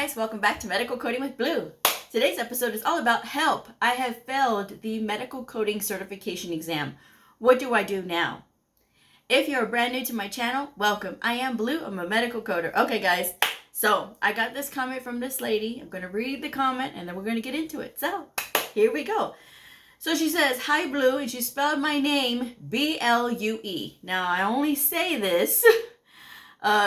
guys, welcome back to Medical Coding with Blue. Today's episode is all about help. I have failed the medical coding certification exam. What do I do now? If you're brand new to my channel, welcome. I am Blue, I'm a medical coder. Okay guys, so I got this comment from this lady. I'm going to read the comment and then we're going to get into it. So here we go. So she says, "Hi Blue," and she spelled my name B-L-U-E. Now I only say this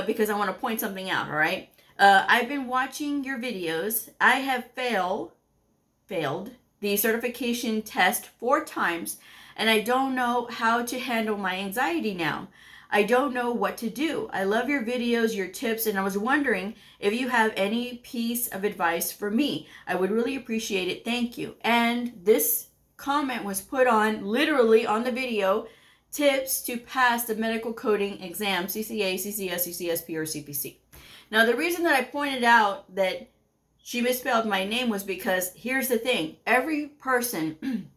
because I want to point something out, all right? I've been watching your videos. I have failed the certification test 4 times, and I don't know how to handle my anxiety now. I don't know what to do. I love your videos, your tips, and I was wondering if you have any piece of advice for me. I would really appreciate it. Thank you. And this comment was put on literally on the video, tips to pass the medical coding exam, CCA, CCS, CCSP, or CPC. Now, the reason that I pointed out that she misspelled my name was because here's the thing. Every person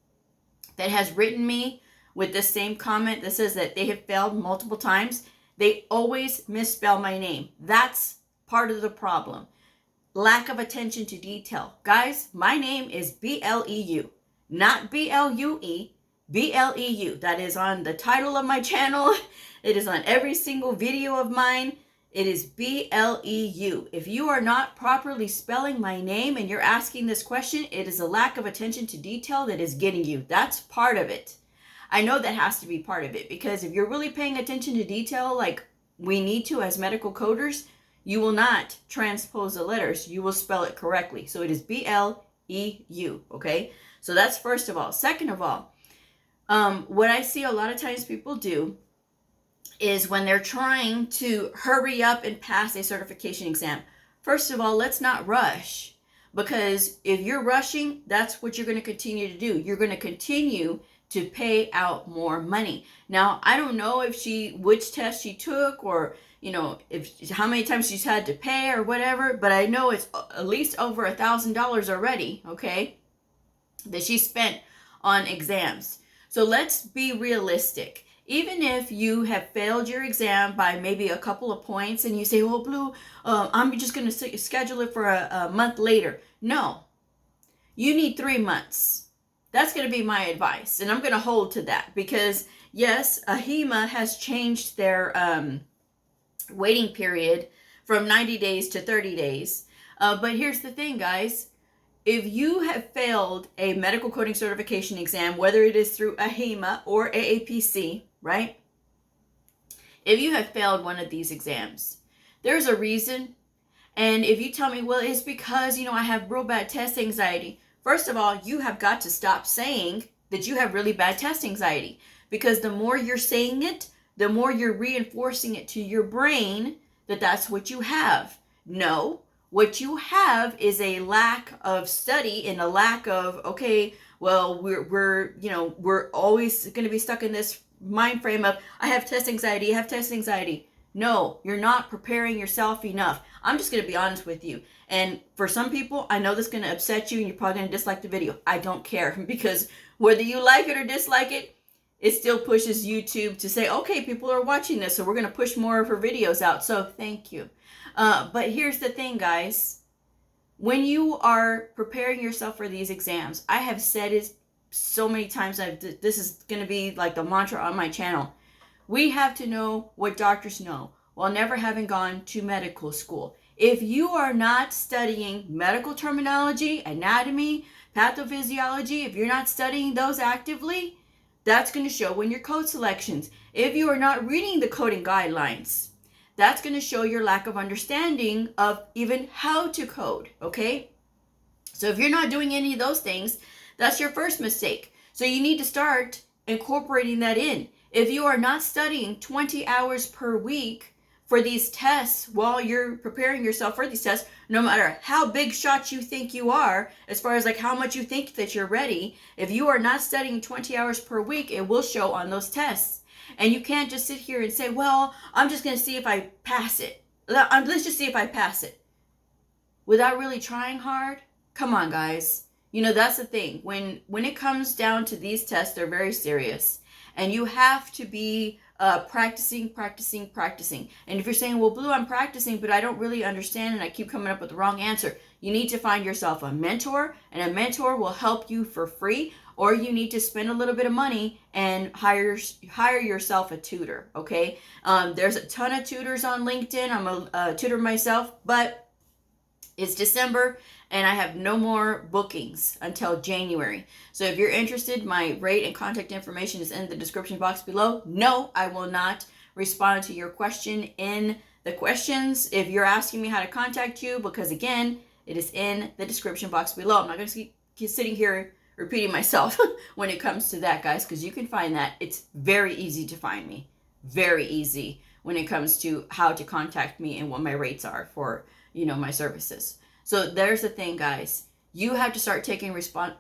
that has written me with the same comment that says that they have failed multiple times, they always misspell my name. That's part of the problem. Lack of attention to detail. Guys, my name is B-L-E-U, not B-L-U-E, B-L-E-U. That is on the title of my channel. It is on every single video of mine. It is B-L-E-U. If you are not properly spelling my name and you're asking this question, it is a lack of attention to detail that is getting you. That's part of it. I know that has to be part of it, because if you're really paying attention to detail like we need to as medical coders, you will not transpose the letters. You will spell it correctly. So it is B-L-E-U, okay? So that's first of all. Second of all, what I see a lot of times people do is when they're trying to hurry up and pass a certification exam. First of all, let's not rush, because if you're rushing, that's what you're going to continue to do. You're going to continue to pay out more money. Now, I don't know if which test she took, or, you know, how many times she's had to pay or whatever, but I know it's at least over $1,000 already, okay, that she spent on exams. So let's be realistic. Even if you have failed your exam by maybe a couple of points and you say, "Well, Blue, I'm just going to schedule it for a month later." No, you need 3 months. That's going to be my advice. And I'm going to hold to that, because yes, AHIMA has changed their waiting period from 90 days to 30 days. But here's the thing, guys. If you have failed a medical coding certification exam, whether it is through AHIMA or AAPC, right? If you have failed one of these exams, there's a reason. And if you tell me, "Well, it's because, I have real bad test anxiety." First of all, you have got to stop saying that you have really bad test anxiety, because the more you're saying it, the more you're reinforcing it to your brain that that's what you have. No. What you have is a lack of study and a lack of, okay, well, we're always going to be stuck in this mind frame of, I have test anxiety, I have test anxiety. No, you're not preparing yourself enough. I'm just going to be honest with you. And for some people, I know this is going to upset you and you're probably going to dislike the video. I don't care, because whether you like it or dislike it, it still pushes YouTube to say, okay, people are watching this, so we're going to push more of her videos out. So thank you. But here's the thing, guys. When you are preparing yourself for these exams, I have said it so many times, this is going to be like the mantra on my channel. We have to know what doctors know while never having gone to medical school. If you are not studying medical terminology, anatomy, pathophysiology, if you're not studying those actively, that's going to show in your code selections. If you are not reading the coding guidelines, that's going to show your lack of understanding of even how to code, okay? So if you're not doing any of those things, that's your first mistake. So you need to start incorporating that in. If you are not studying 20 hours per week for these tests while you're preparing yourself for these tests, no matter how big shot you think you are, as far as like how much you think that you're ready, if you are not studying 20 hours per week, it will show on those tests. And you can't just sit here and say, "Well, I'm just going to see if I pass it. Let's just see if I pass it," without really trying hard. Come on, guys. That's the thing. When it comes down to these tests, they're very serious. And you have to be practicing. And if you're saying, well, Blue, I'm practicing, but I don't really understand and I keep coming up with the wrong answer, you need to find yourself a mentor, and a mentor will help you for free, or you need to spend a little bit of money and hire yourself a tutor, okay? There's a ton of tutors on LinkedIn. I'm a tutor myself, but it's December and I have no more bookings until January. So if you're interested, my rate and contact information is in the description box below. No, I will not respond to your question in the questions if you're asking me how to contact you, because again, it is in the description box below. I'm not going to keep sitting here repeating myself when it comes to that, guys, because you can find that. It's very easy to find me. Very easy when it comes to how to contact me and what my rates are for, my services. So there's the thing, guys. You have to start taking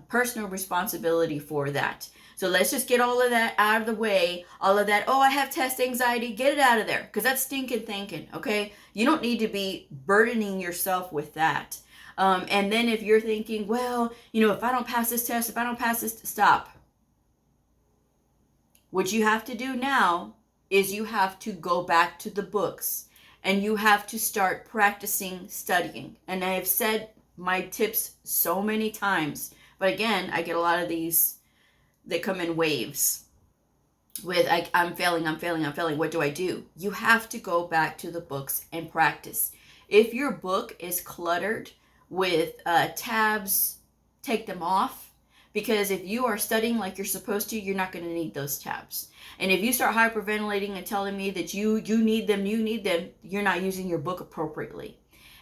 personal responsibility for that. So let's just get all of that out of the way. All of that, oh, I have test anxiety. Get it out of there, because that's stinking thinking, okay? You don't need to be burdening yourself with that. And then if you're thinking, well, if I don't pass this test, stop. What you have to do now is you have to go back to the books and you have to start practicing studying. And I have said my tips so many times, but again, I get a lot of these that come in waves with, I'm failing. What do I do? You have to go back to the books and practice. If your book is cluttered with tabs, take them off. Because if you are studying like you're supposed to, you're not going to need those tabs. And if you start hyperventilating and telling me that you need them, you're not using your book appropriately.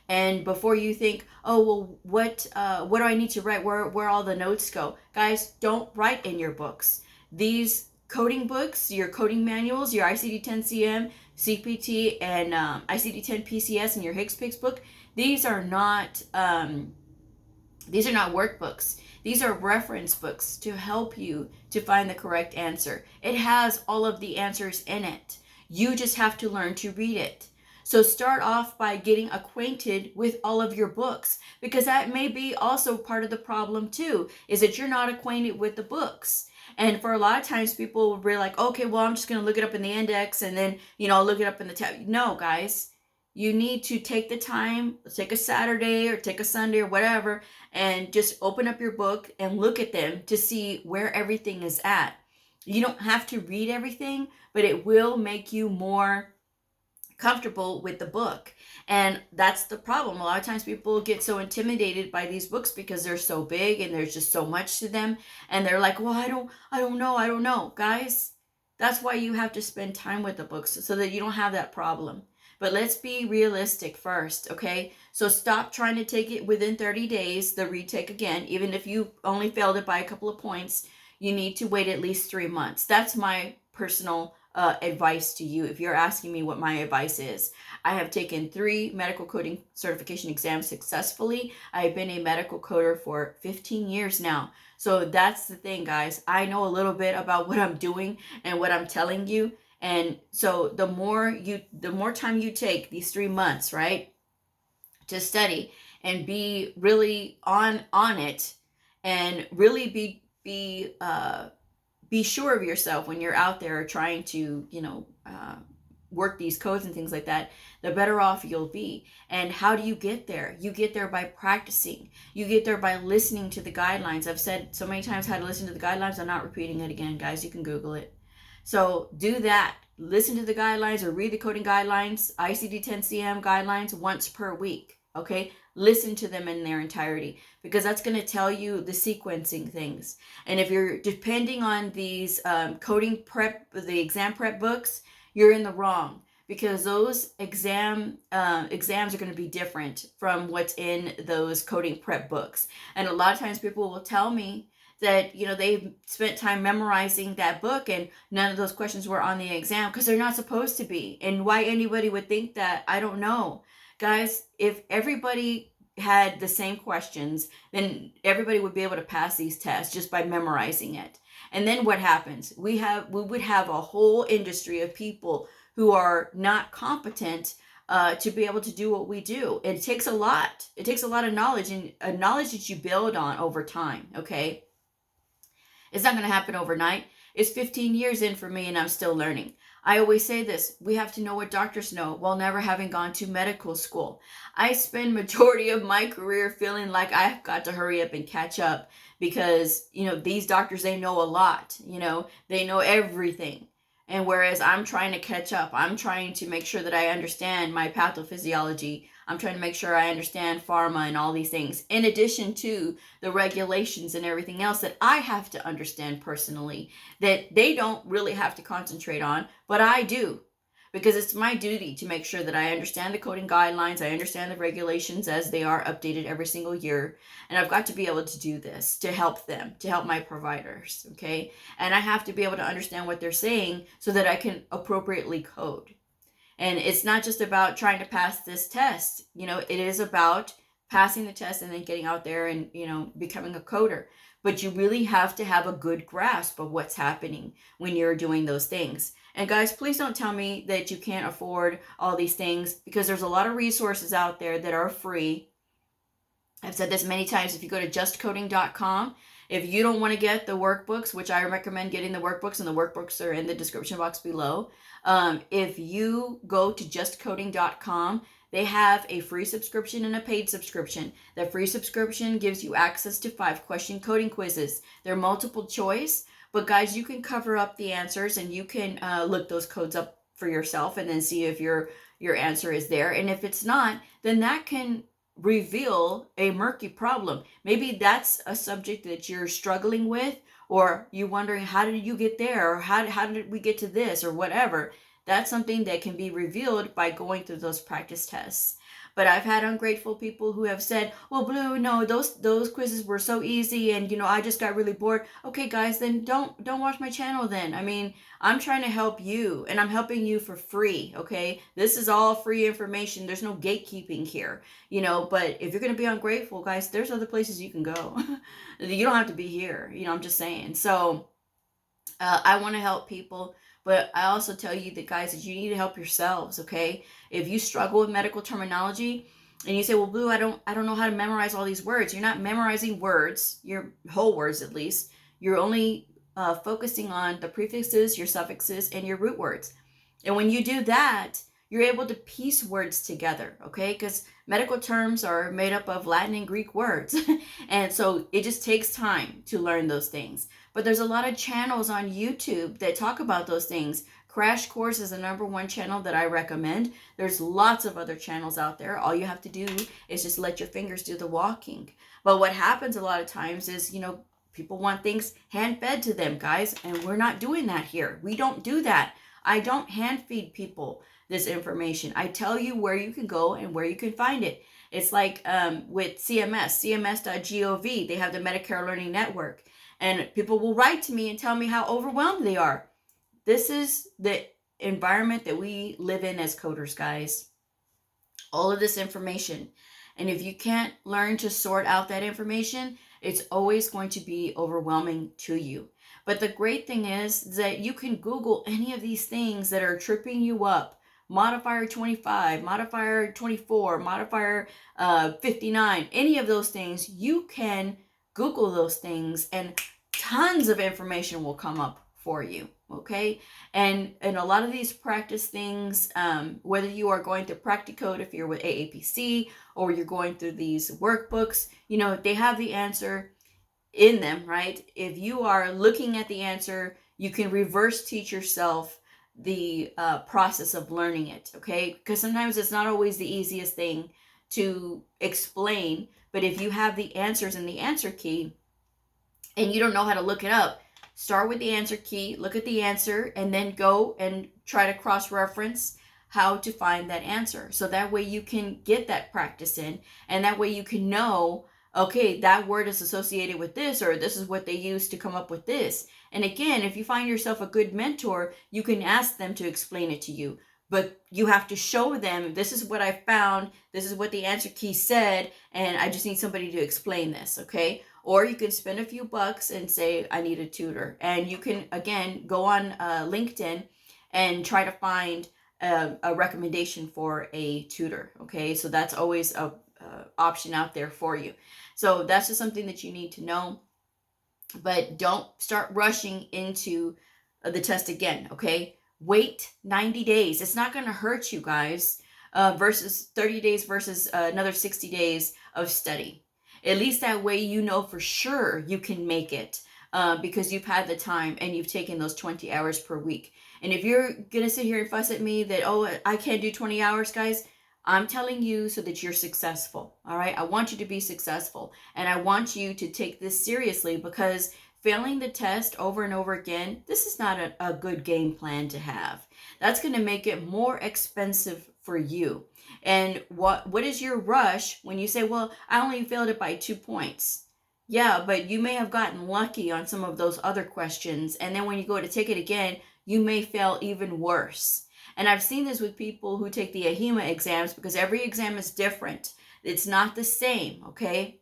And before you think, oh, well, what do I need to write? Where all the notes go? Guys, don't write in your books. These coding books, your coding manuals, your ICD-10-CM, CPT, and ICD-10 PCS, and your HCPCS book, these are not workbooks. These are reference books to help you to find the correct answer. It has all of the answers in it. You just have to learn to read it. So start off by getting acquainted with all of your books, because that may be also part of the problem too, is that you're not acquainted with the books. And for a lot of times people will be like, okay, well, I'm just going to look it up in the index and then, I'll look it up in the tab. No, guys. You need to take the time, take a Saturday or take a Sunday or whatever, and just open up your book and look at them to see where everything is at. You don't have to read everything, but it will make you more comfortable with the book. And that's the problem. A lot of times people get so intimidated by these books because they're so big and there's just so much to them. And they're like, well, I don't know. Guys, that's why you have to spend time with the books, so that you don't have that problem. But let's be realistic first, okay? So stop trying to take it within 30 days, the retake again. Even if you only failed it by a couple of points, you need to wait at least 3 months. That's my personal advice to you. If you're asking me what my advice is, I have taken 3 medical coding certification exams successfully. I've been a medical coder for 15 years now. So that's the thing, guys. I know a little bit about what I'm doing and what I'm telling you. And so the more time you take, these 3 months, right, to study and be really on it, and really be sure of yourself when you're out there trying to, work these codes and things like that, the better off you'll be. And how do you get there? You get there by practicing. You get there by listening to the guidelines. I've said so many times how to listen to the guidelines. I'm not repeating it again, guys. You can Google it. So do that. Listen to the guidelines or read the coding guidelines, ICD-10-CM guidelines once per week, okay? Listen to them in their entirety, because that's going to tell you the sequencing things. And if you're depending on these coding prep, the exam prep books, you're in the wrong, because those exams are going to be different from what's in those coding prep books. And a lot of times people will tell me that, they've spent time memorizing that book and none of those questions were on the exam, because they're not supposed to be. And why anybody would think that, I don't know. Guys, if everybody had the same questions, then everybody would be able to pass these tests just by memorizing it. And then what happens? We would have a whole industry of people who are not competent to be able to do what we do. It takes a lot. It takes a lot of knowledge, and a knowledge that you build on over time, okay? It's not going to happen overnight. It's 15 years in for me and I'm still learning. I always say this, we have to know what doctors know while never having gone to medical school. I spend majority of my career feeling like I've got to hurry up and catch up because, these doctors, they know a lot, they know everything. And whereas I'm trying to catch up, I'm trying to make sure that I understand my pathophysiology. I'm trying to make sure I understand pharma and all these things, in addition to the regulations and everything else that I have to understand personally, that they don't really have to concentrate on, but I do. Because it's my duty to make sure that I understand the coding guidelines, I understand the regulations as they are updated every single year, and I've got to be able to do this to help them, to help my providers, okay? And I have to be able to understand what they're saying so that I can appropriately code. And it's not just about trying to pass this test, it is about passing the test and then getting out there and, becoming a coder. But you really have to have a good grasp of what's happening when you're doing those things. And guys, please don't tell me that you can't afford all these things, because there's a lot of resources out there that are free. I've said this many times. If you go to justcoding.com, if you don't want to get the workbooks, which I recommend getting the workbooks, and the workbooks are in the description box below. If you go to justcoding.com, they have a free subscription and a paid subscription. The free subscription gives you access to 5-question coding quizzes. They're multiple choice, but guys, you can cover up the answers and you can look those codes up for yourself and then see if your answer is there. And if it's not, then that can reveal a murky problem. Maybe that's a subject that you're struggling with, or you're wondering, how did you get there? Or how did we get to this, or whatever. That's something that can be revealed by going through those practice tests. But I've had ungrateful people who have said, well, Blue, no, those quizzes were so easy and, I just got really bored. Okay, guys, then don't watch my channel then. I mean, I'm trying to help you, and I'm helping you for free, okay? This is all free information. There's no gatekeeping here, but if you're going to be ungrateful, guys, there's other places you can go. You don't have to be here, I'm just saying. So I want to help people. But I also tell you that, guys, that you need to help yourselves, okay? If you struggle with medical terminology and you say, well, Blue, I don't know how to memorize all these words. You're not memorizing words, your whole words at least. You're only focusing on the prefixes, your suffixes, and your root words. And when you do that, you're able to piece words together, okay? Because medical terms are made up of Latin and Greek words. And so it just takes time to learn those things. But there's a lot of channels on YouTube that talk about those things. Crash Course is the #1 channel that I recommend. There's lots of other channels out there. All you have to do is just let your fingers do the walking. But what happens a lot of times is, people want things hand-fed to them, guys, and we're not doing that here. We don't do that. I don't hand-feed people this information. I tell you where you can go and where you can find it. It's like with cms.gov, they have the Medicare Learning Network. And people will write to me and tell me how overwhelmed they are. This is the environment that we live in as coders, guys. All of this information. And if you can't learn to sort out that information, it's always going to be overwhelming to you. But the great thing is that you can Google any of these things that are tripping you up. Modifier 25, modifier 24, modifier 59, any of those things, you can Google those things and tons of information will come up for you, okay? And a lot of these practice things, whether you are going to Practicode if you're with AAPC, or you're going through these workbooks, they have the answer in them, right? If you are looking at the answer, you can reverse teach yourself the process of learning it, okay? Because sometimes it's not always the easiest thing to explain, but if you have the answers in the answer key and you don't know how to look it up, start with the answer key, look at the answer, and then go and try to cross-reference how to find that answer. So that way you can get that practice in, and that way you can know, okay, that word is associated with this, or this is what they use to come up with this. And again, if you find yourself a good mentor, you can ask them to explain it to you. But you have to show them, this is what I found, this is what the answer key said, and I just need somebody to explain this, okay? Or you can spend a few bucks and say, I need a tutor. And you can, again, go on LinkedIn and try to find a recommendation for a tutor, okay? So that's always a option out there for you. So that's just something that you need to know. But don't start rushing into the test again, okay? Wait 90 days. It's not going to hurt you guys, versus 30 days versus another 60 days of study. At least that way you know for sure you can make it, because you've had the time and you've taken those 20 hours per week. And if you're going to sit here and fuss at me that, oh, I can't do 20 hours, guys, I'm telling you so that you're successful. All right. I want you to be successful, and I want you to take this seriously, because failing the test over and over again, this is not a good game plan to have. That's going to make it more expensive for you. And what is your rush when you say, well, I only failed it by 2 points? Yeah, but you may have gotten lucky on some of those other questions. And then when you go to take it again, you may fail even worse. And I've seen this with people who take the AHIMA exams, because every exam is different. It's not the same, okay?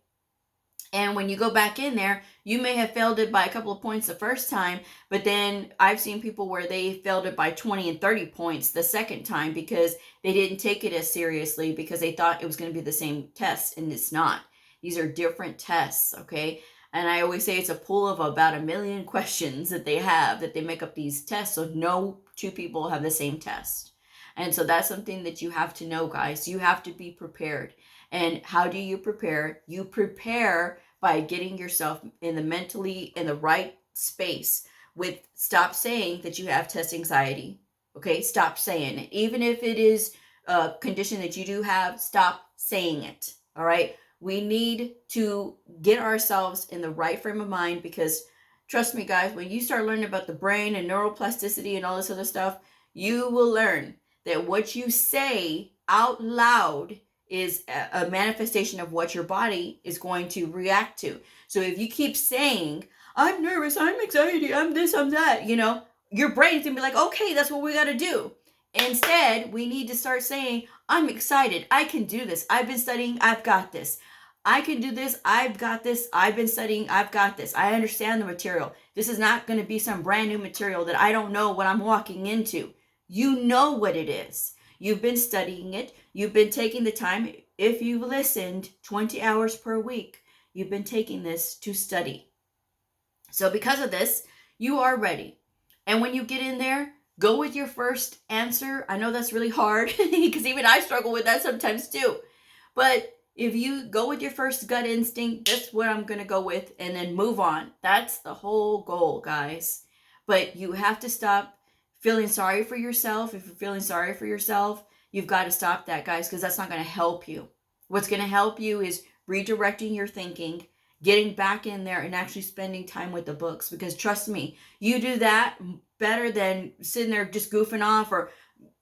And when you go back in there, you may have failed it by a couple of points the first time, but then I've seen people where they failed it by 20 and 30 points the second time because they didn't take it as seriously, because they thought it was going to be the same test, and it's not. These are different tests, okay? And I always say it's a pool of about 1 million questions that they have, that they make up these tests, so no two people have the same test. And so that's something that you have to know, guys. You have to be prepared. And how do you prepare? You prepare by getting yourself in the right space with, stop saying that you have test anxiety. Okay, stop saying it. Even if it is a condition that you do have, stop saying it. All right. We need to get ourselves in the right frame of mind, because trust me, guys, when you start learning about the brain and neuroplasticity and all this other stuff, you will learn that what you say out loud is a manifestation of what your body is going to react to. So if you keep saying, I'm nervous, I'm anxiety, I'm this, I'm that, your brain's gonna be like, okay, that's what we gotta do. Instead, we need to start saying, I'm excited, I can do this, I've been studying, I've got this. I can do this, I've got this, I've been studying, I've got this. I understand the material. This is not going to be some brand new material that I don't know what I'm walking into. You know what it is. You've been studying it. You've been taking the time. If you've listened 20 hours per week, you've been taking this to study. So because of this, you are ready. And when you get in there, go with your first answer. I know that's really hard because even I struggle with that sometimes too. But if you go with your first gut instinct, that's what I'm going to go with, and then move on. That's the whole goal, guys. But you have to stop feeling sorry for yourself. If you're feeling sorry for yourself, you've got to stop that, guys, because that's not going to help you. What's going to help you is redirecting your thinking, getting back in there, and actually spending time with the books. Because trust me, you do that better than sitting there just goofing off or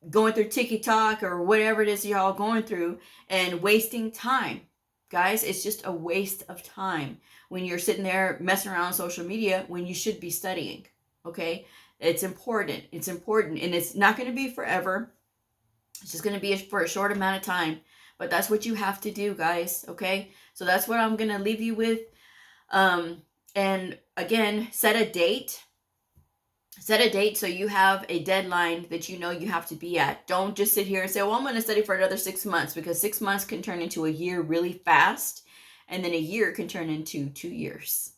going through TikTok or whatever it is y'all going through and wasting time. Guys, it's just a waste of time when you're sitting there messing around on social media when you should be studying. Okay? It's important. It's important. And it's not going to be forever. It's just going to be for a short amount of time. But that's what you have to do, guys. Okay? So that's what I'm going to leave you with. And again, set a date. Set a date so you have a deadline that you know you have to be at. Don't just sit here and say, well, I'm going to study for another 6 months, because 6 months can turn into a year really fast. And then a year can turn into 2 years.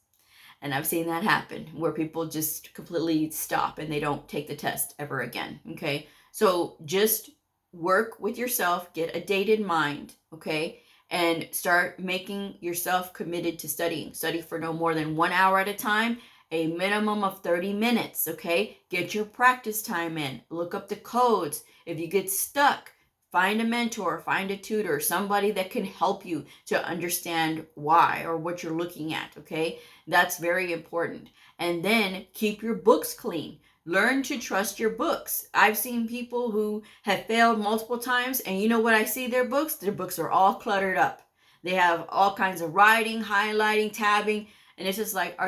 And I've seen that happen where people just completely stop and they don't take the test ever again. Okay. So just work with yourself, get a date in mind. Okay. And start making yourself committed to studying. Study for no more than 1 hour at a time. A minimum of 30 minutes, okay? Get your practice time in. Look up the codes. If you get stuck, find a mentor, find a tutor, somebody that can help you to understand why or what you're looking at, okay? That's very important. And then keep your books clean. Learn to trust your books. I've seen people who have failed multiple times, and you know what I see their books? Their books are all cluttered up. They have all kinds of writing, highlighting, tabbing. And it's just like,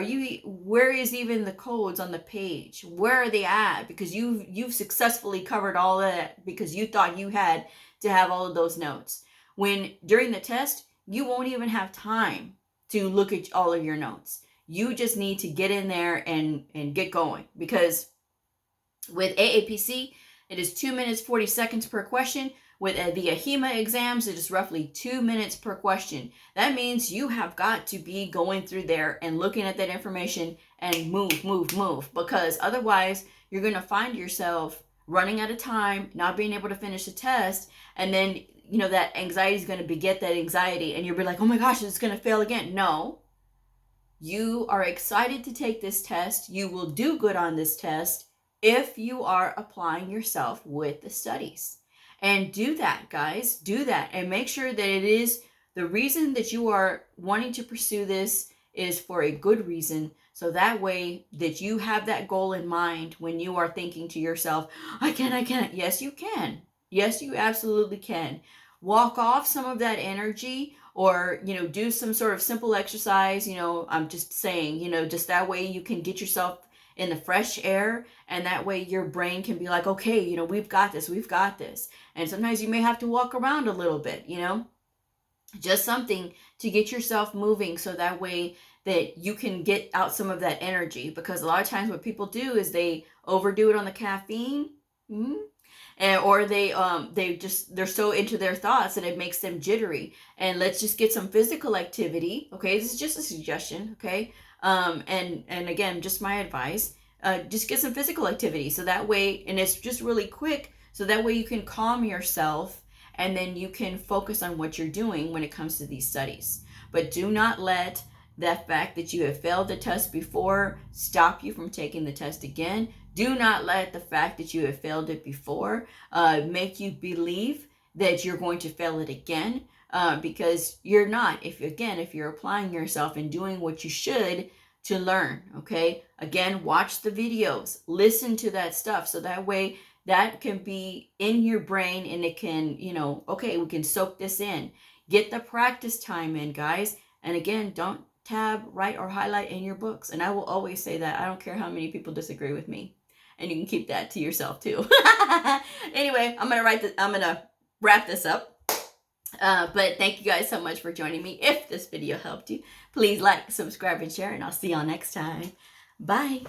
where is even the codes on the page? Where are they at? Because you've successfully covered all of that because you thought you had to have all of those notes. When during the test, you won't even have time to look at all of your notes. You just need to get in there and get going. Because with AAPC, it is 2 minutes, 40 seconds per question. With the AHIMA exams, it is roughly 2 minutes per question. That means you have got to be going through there and looking at that information and move. Because otherwise, you're going to find yourself running out of time, not being able to finish the test, and then, you know, that anxiety is going to beget that anxiety, and you'll be like, oh my gosh, it's going to fail again. No, you are excited to take this test. You will do good on this test if you are applying yourself with the studies. And do that, guys. Do that. And make sure that it is the reason that you are wanting to pursue this is for a good reason. So that way that you have that goal in mind when you are thinking to yourself, I can't. Yes, you can. Yes, you absolutely can. Walk off some of that energy, or, you know, do some sort of simple exercise. You know, I'm just saying, you know, just that way you can get yourself in the fresh air, and that way your brain can be like, okay, you know, we've got this. And sometimes you may have to walk around a little bit, you know, just something to get yourself moving, so that way that you can get out some of that energy. Because a lot of times what people do is they overdo it on the caffeine. And, or they're so into their thoughts that it makes them jittery. And let's just get some physical activity. Okay, this is just a suggestion. Okay, and again, just my advice. Just get some physical activity, so that way, and it's just really quick, so that way you can calm yourself, and then you can focus on what you're doing when it comes to these studies. But do not let that fact that you have failed the test before stop you from taking the test again. Do not let the fact that you have failed it before make you believe that you're going to fail it again, because you're not. If you're applying yourself and doing what you should to learn, okay? Again, watch the videos, listen to that stuff, so that way that can be in your brain, and it can, you know, okay, we can soak this in. Get the practice time in, guys. And again, don't tab, write, or highlight in your books. And I will always say that. I don't care how many people disagree with me. And you can keep that to yourself too. Anyway, I'm gonna wrap this up. But thank you guys so much for joining me. If this video helped you, please like, subscribe, and share, and I'll see y'all next time. Bye.